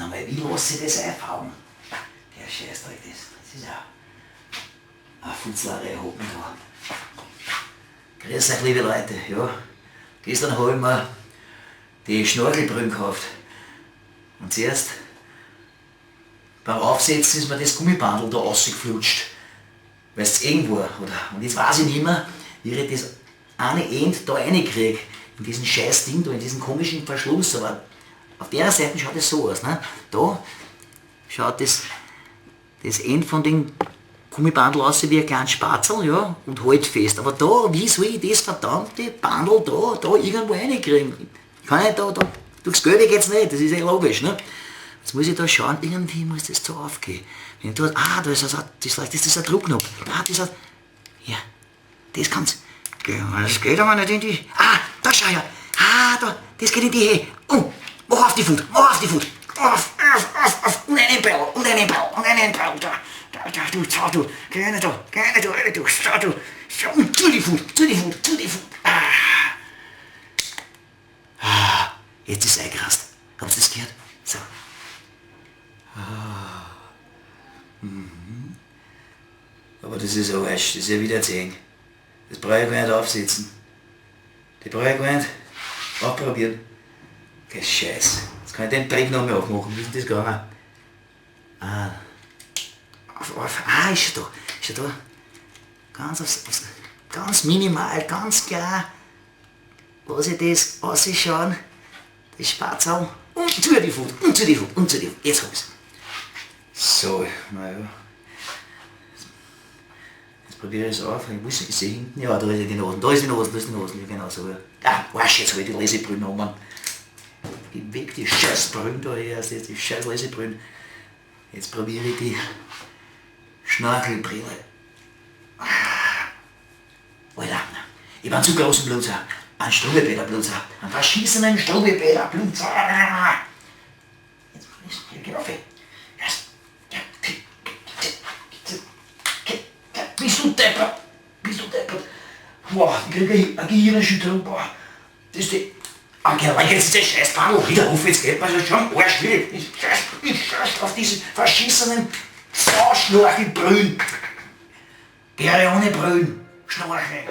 Warten mal, wie lasse ich das aufhauen? Der Scheißdreck, das ist ja eine futzlare Hocken da. Grüß euch, liebe Leute, ja. Gestern habe ich mir die Schnorchelbrille gekauft. Und zuerst beim Aufsetzen ist mir das Gummibandel da rausgeflutscht. Weil es eng war. Und jetzt weiß ich nicht mehr, wie ich das eine End da reinkriege. In diesen scheiß Ding da, in diesen komischen Verschluss. Aber auf der Seite schaut es so aus. Ne? Da schaut das End von dem Gummibandel aus wie ein kleines Spatzel, ja, und hält fest. Aber da, wie soll ich das verdammte Bandel da irgendwo reinkriegen? Kann ich da durchs Gelbe geht's nicht, das ist ja logisch, ne? Jetzt muss ich da schauen, irgendwie muss das so aufgehen. Wenn ich da, da ist das ein Druckknopf. Ja, das kann's. Das geht aber nicht in die, da schau her. Da, das geht in die Höhe. Mach auf die Foot. Auf, und einen Ball, da. Du, geh nicht da, schau, und zu die Foot. Jetzt ist es eingerast. Habt ihr das gehört? So. Aber das ist ja Arsch, das ist ja wieder zu eng. Das brauche ich gar nicht aufsetzen. Das brauche ich gar nicht aufprobieren. Kein Scheiß. Jetzt kann ich den Dreck noch mehr aufmachen. Wie ist denn das gegangen? Ist schon da. Ganz minimal, ganz klar. Lass ich das ausschauen. Das Spatzel. Und zu die Foot. Jetzt hab ich's. So, naja. Jetzt probiere ich es auf. Ich sehe hinten. Ja, da ist die Nase. Da ist die Nase. Ja, genau so. Wasch, jetzt habe ich die Lesebrille genommen. Gib weg die Scheißbrille da erst. Jetzt die scheiß Lesebrille. Jetzt probiere ich die Schnorchelbrille. Alter, ich habe einen zu großen Blutzer. Einen Struwwelpeter-Blutzer. Einen verschissenen Struwwelpeter-Blutzer. Jetzt geh auf. Bist du deppert? Boah, ich kriege eine Gehirnerschütterung. Boah, das ist die... Okay, aber jetzt ist der scheiß Bandel wieder auf, jetzt geht man schon Arsch wieder. Ich scheiß auf diese verschissenen Sauschnorchelbrüllen. Gerne ohne Brüllen. Schnorcheln.